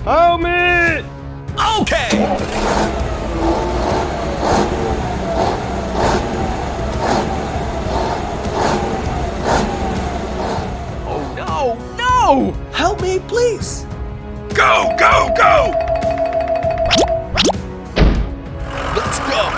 Help me! Okay! Oh no! No! Help me, please! Go! Go! Go! Let's go!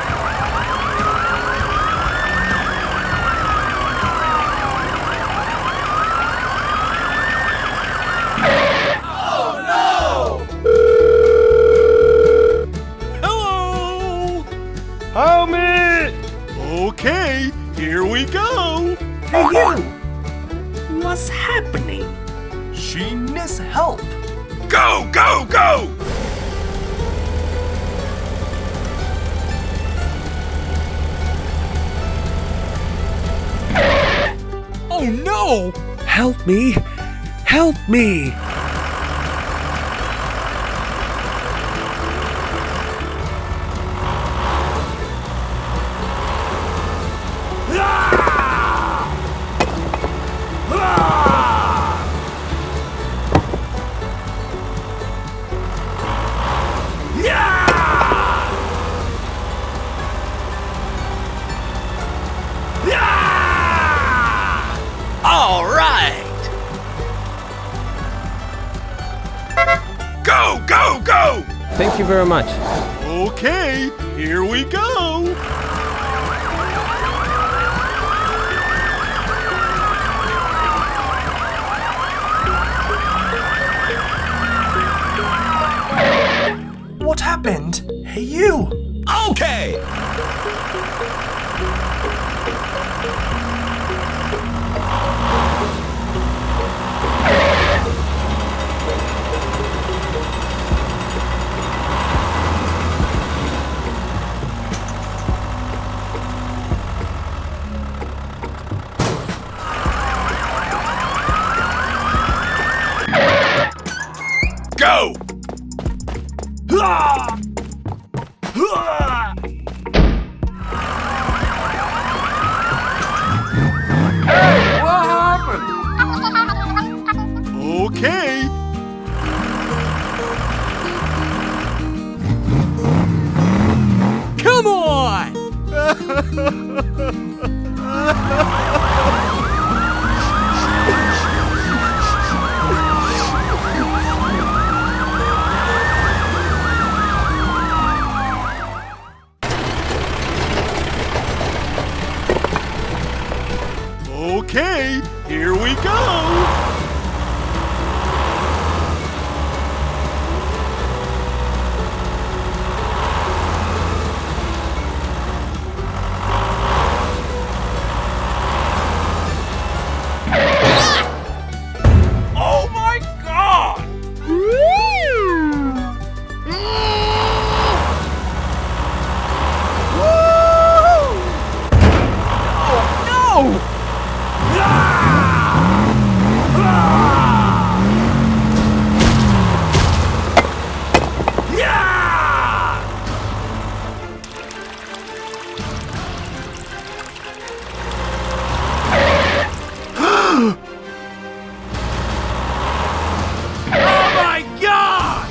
Help me! Okay, here we go! Hey, you! What's happening? She needs help. Go! Go! Go! Oh no! Help me! Help me! All right! Go! Go! Go! Thank you very much. Okay, here we go! What happened? Hey, you! Okay! Go! What happened? Okay! Come on! Okay, here we go! Oh my God! Oh no! Oh my God!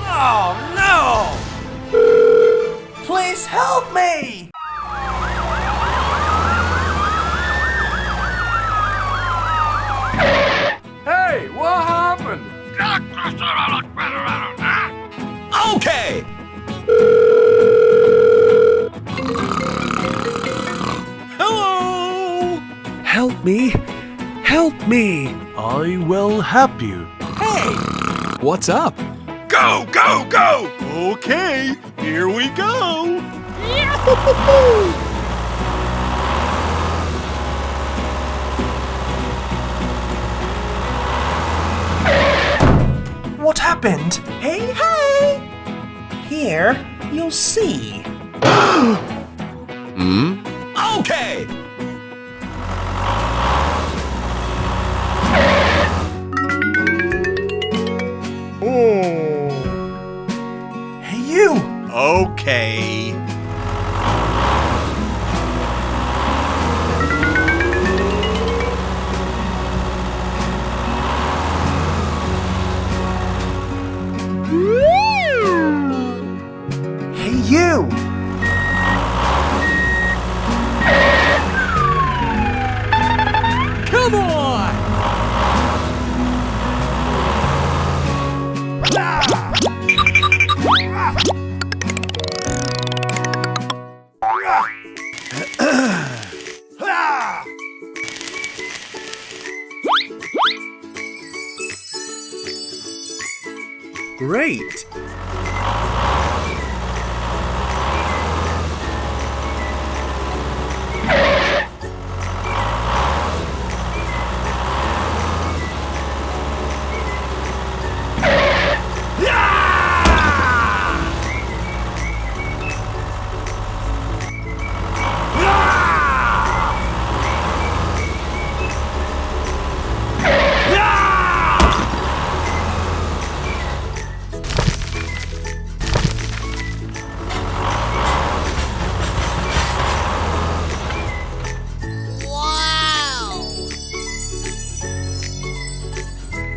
Oh no! Please help me! Hey, what happened? Okay! Hello! Help me! Help me! I will help you. Hey! What's up? Go, go, go! Okay, here we go! What happened? Hey, hey! Here, you'll see. Okay. Hey, you! Okay. Hey, you! Come on. Great!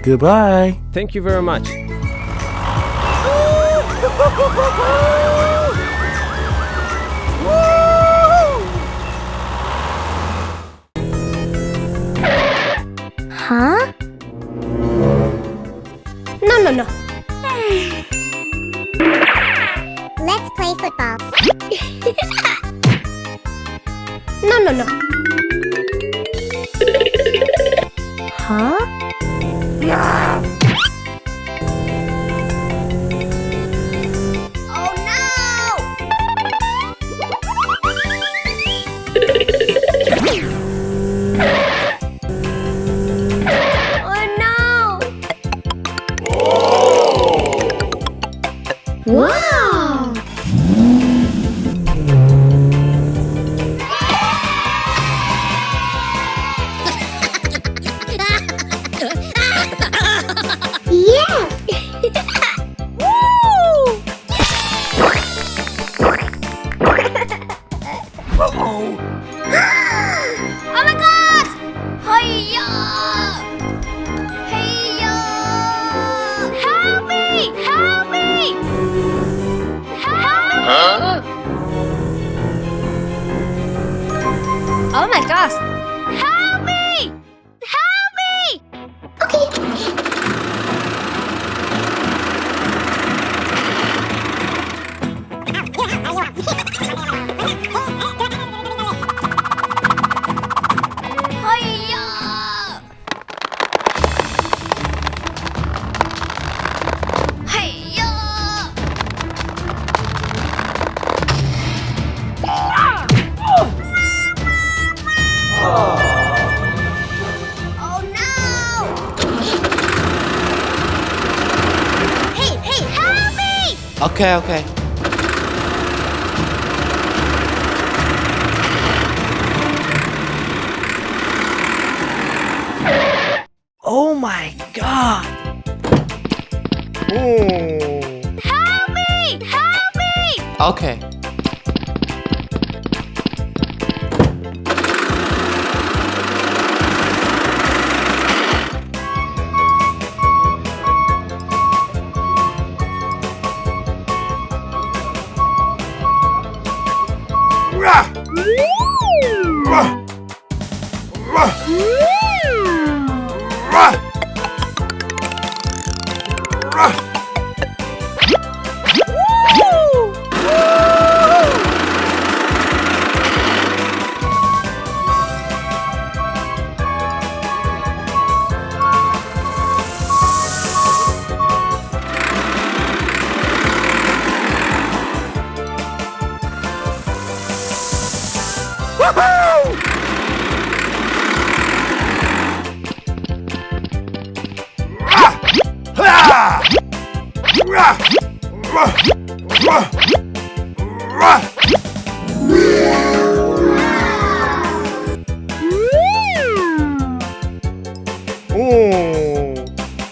Goodbye. Thank you very much. Huh? No. Let's play football. No. Huh? Oh no! Wow! Yeah! Woo! Uh-oh. Oh my gosh! Hiya! Hiya! Help me! Help me! Help me! Huh? Oh my gosh! Help me! Help me! Okay. Hiya! Hiya! Oh no! Hey, help me! Okay. Oh my god! Help me! Help me! Okay.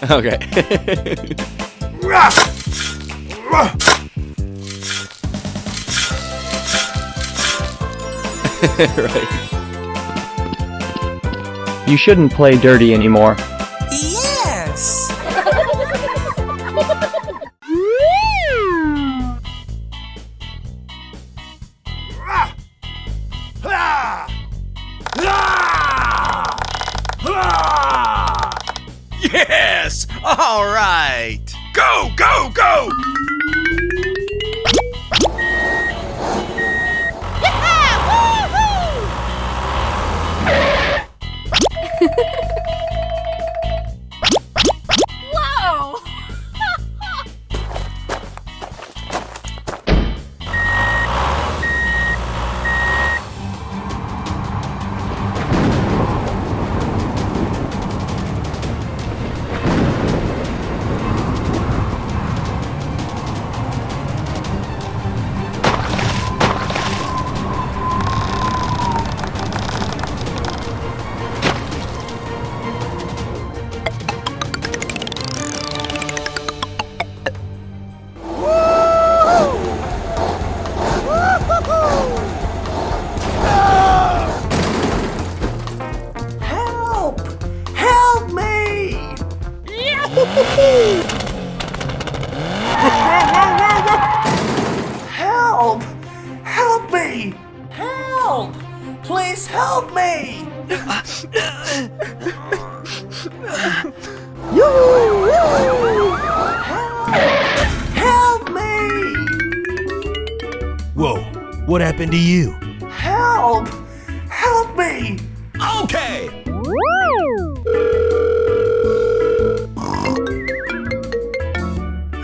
Okay. Right. You shouldn't play dirty anymore. Yes! Yes! All right! Go, go, go! Whoa! Help! Help me! Help! Help me! Help! Please help me! Help! Help me! Whoa, what happened to you? Help! Help me! Okay!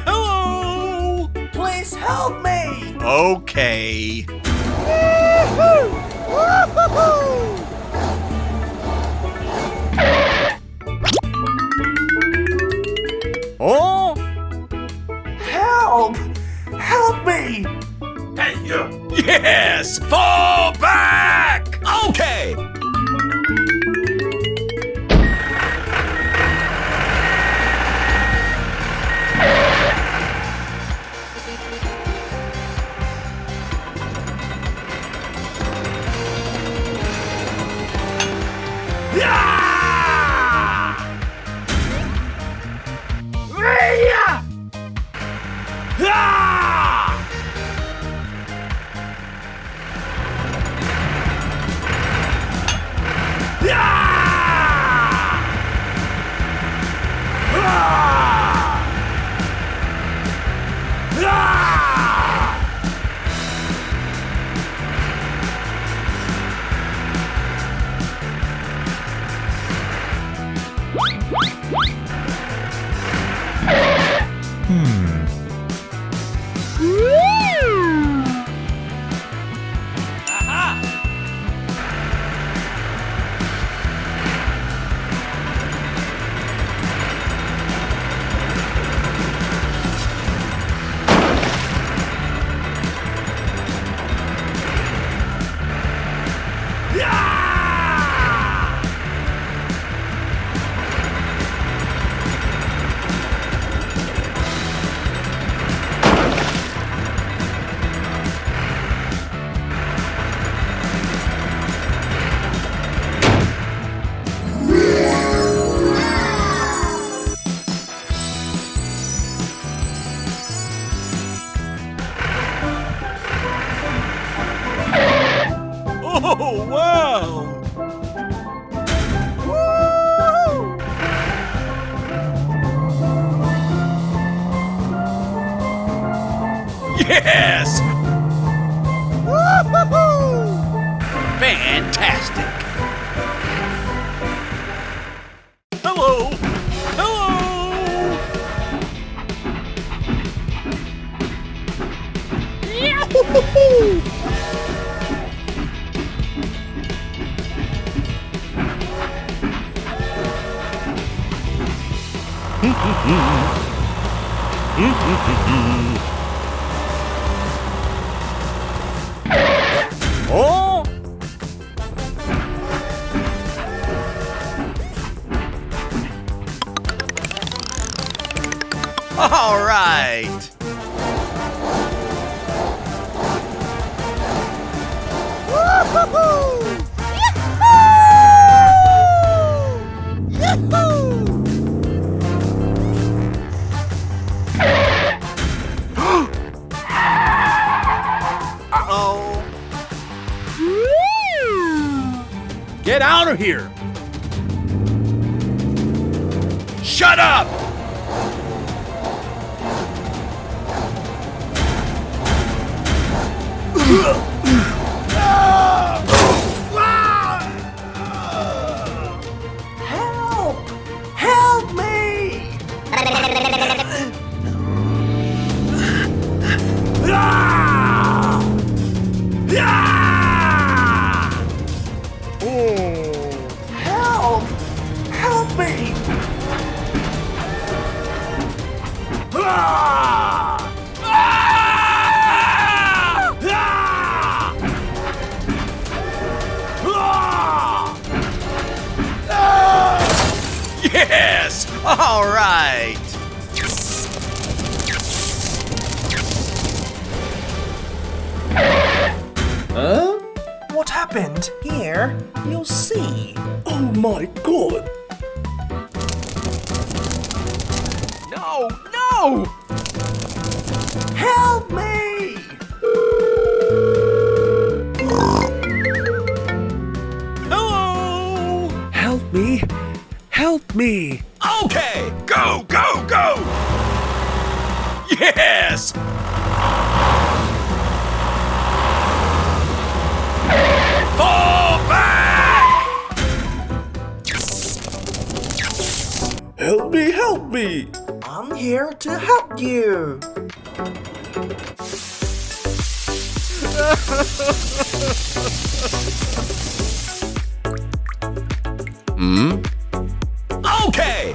Hello! Please help me! Okay. Oh! Help! Help me! Hey, you! Yes! Fall back! Okay! Oh, wow! Yes! Fantastic! Hello! Hello! Yahoo! Oh! All right. Uh-oh. Get out of here! Shut up! Help! Help me! Help! Help me! Yes! All right. What happened? Here, you'll see. Oh my god! No, no! Help me! Hello! Help me! Help me! Okay, go, go, go! Yes! Fall back! Help me! Help me! I'm here to help you! Okay!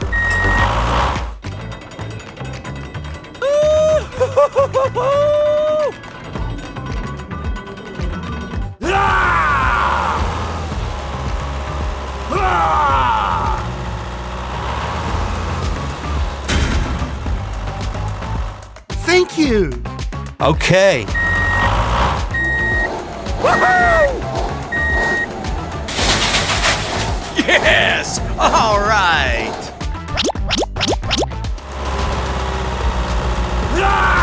Thank you! Okay. Yes! All right! Yeah!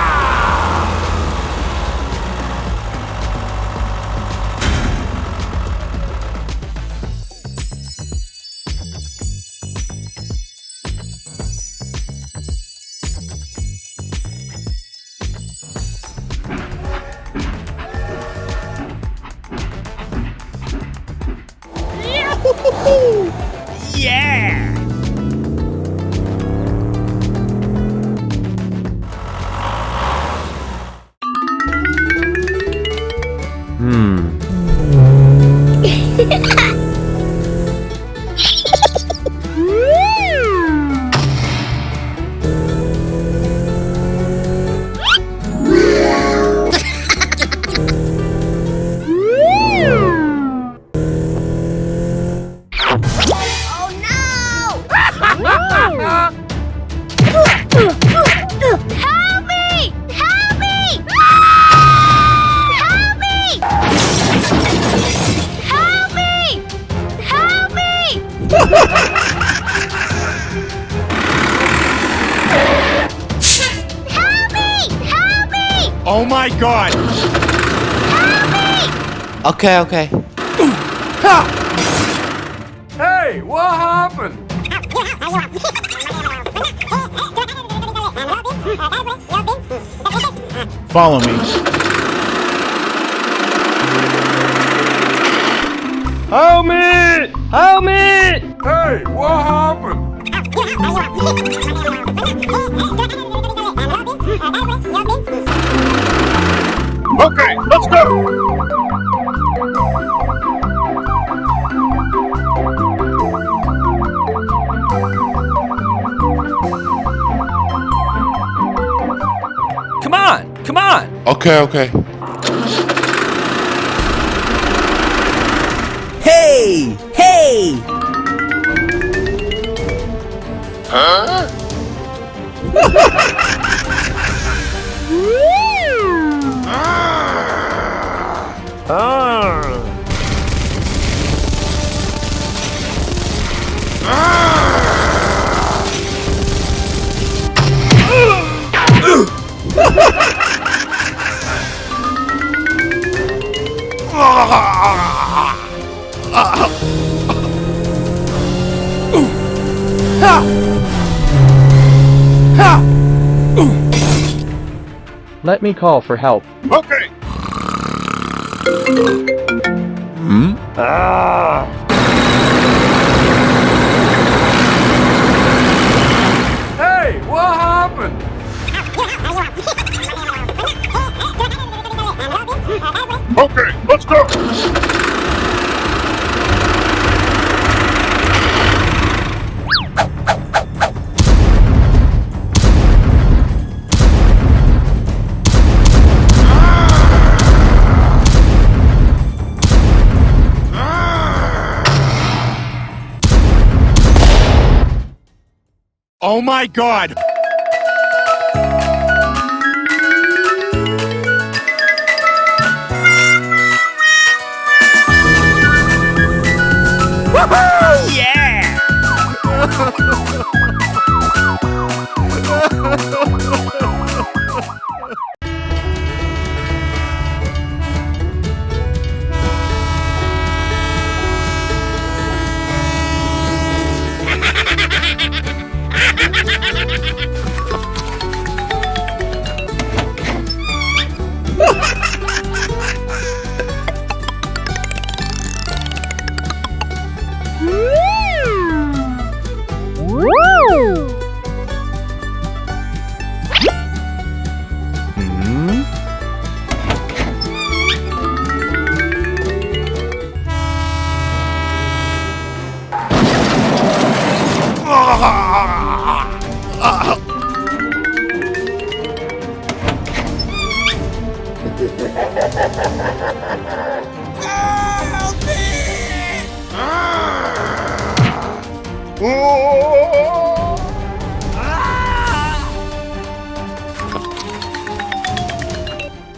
Oh no! Help me! Help me! Help me! Help me! Help me! Help me! Help me! Oh my god! Help me! Okay, okay. Hey, what happened? Follow me. Help me! Help me! Hey, what happened? Okay, let's go! Come on! Come on! Okay, okay. Hey! Hey! Huh? Let me call for help. Okay. Hey, what happened? Okay, let's go. Oh my god!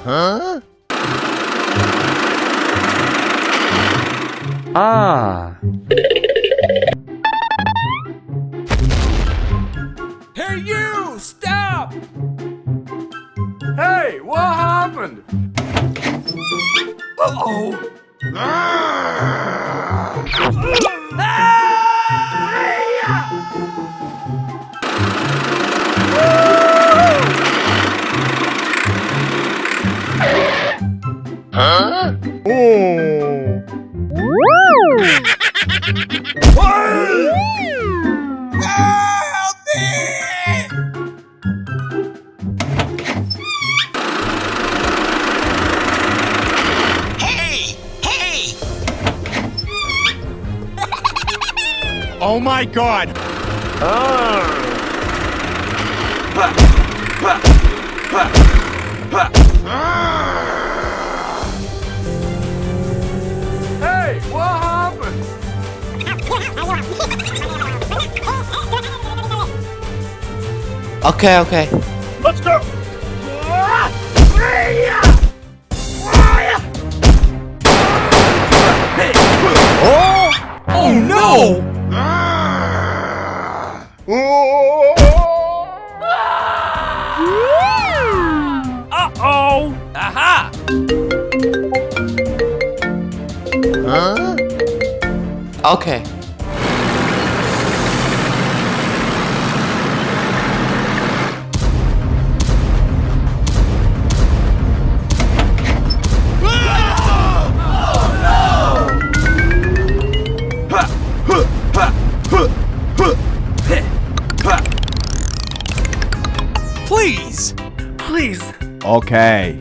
Huh? Ah. Hey, you! Stop! Hey, what happened? Uh-oh! Huh? Oh my god! Hey, what happened? Okay, okay. Let's go! Oh no! Uh-oh! Aha! Huh? Okay. Please! Please. Okay.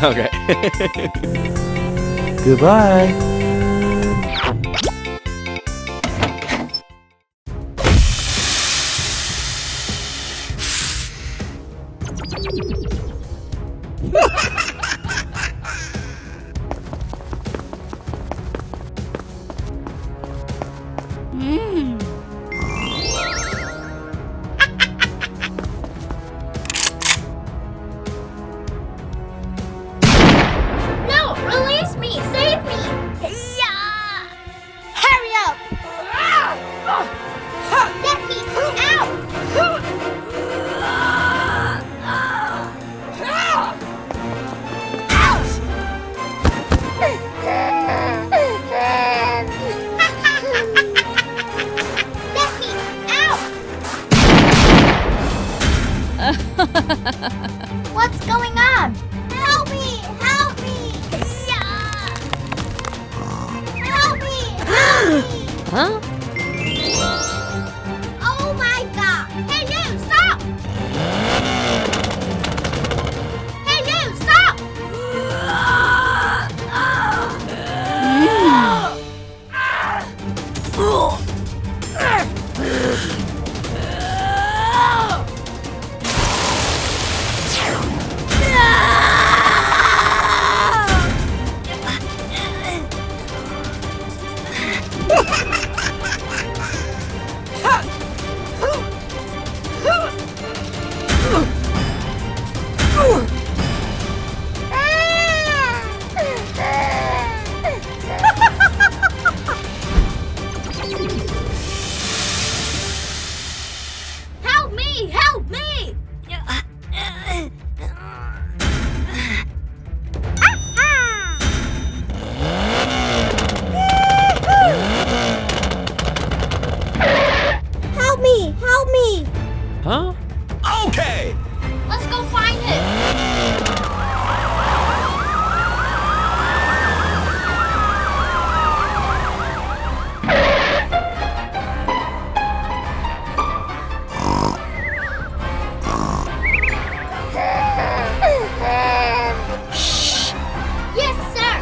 Okay. Goodbye. What's going on? Help me! Help me! Help me! Help me! Huh? Oh my god! Hey you, stop! Hey you, stop! Help me! Help me! Help me! Help me! Huh? Okay. Let's go find it! Shh! Yes, sir!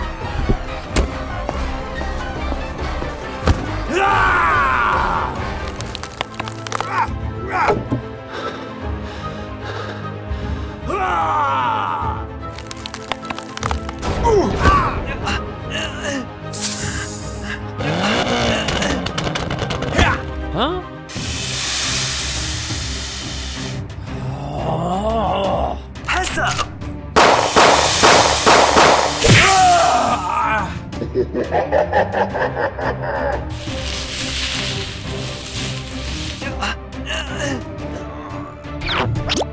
Huh? Heads up!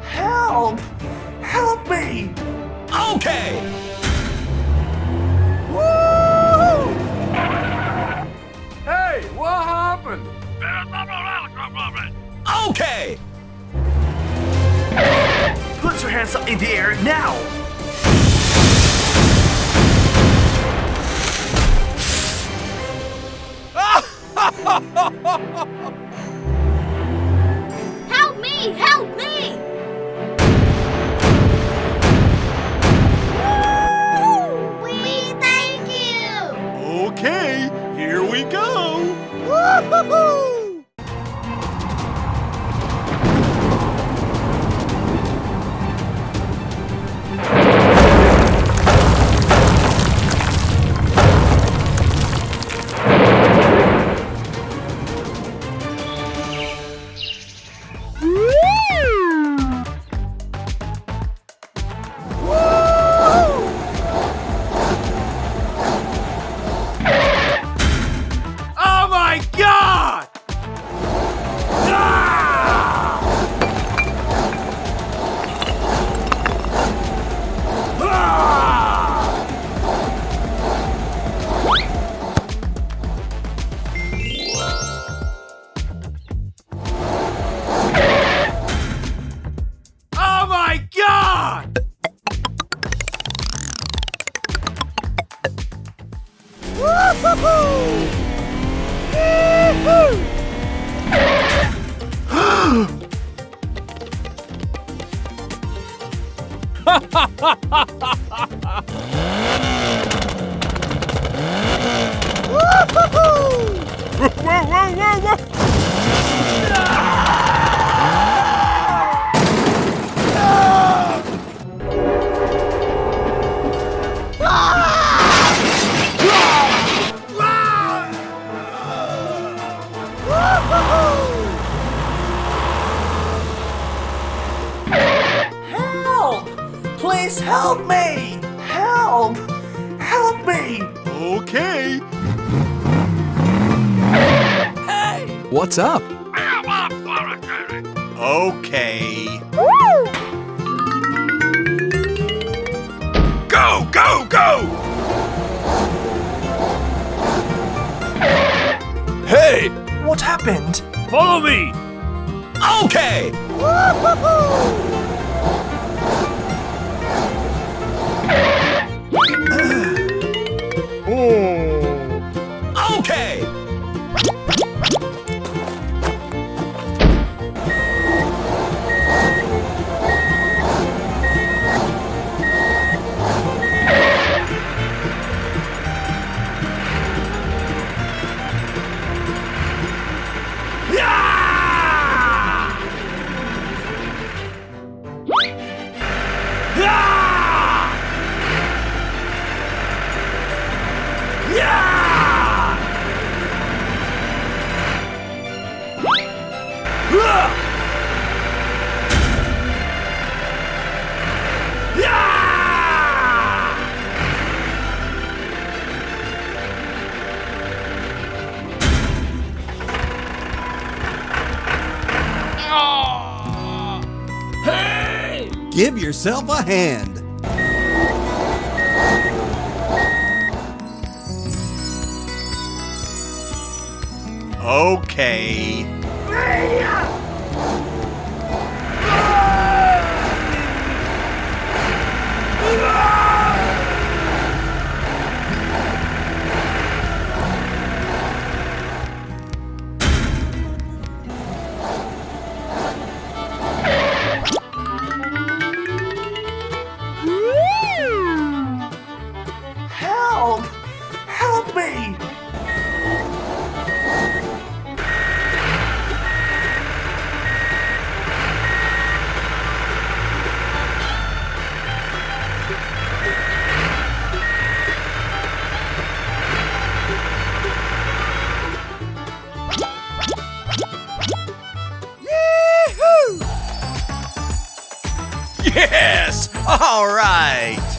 Help! Help me! Okay. Hey, what happened? Okay. Put your hands up in the air now! Help me! Help me! We thank you! Okay, here we go. Oh my god! Oh my god! Whoa, whoa, whoa, whoa! Help! Please help me! Help! Help me! Okay. What's up? Okay. Go, go, go! Hey, What happened? follow me! Okay. Woo-hoo-hoo! Give yourself a hand. Okay. Help! Help me! Yes! All right!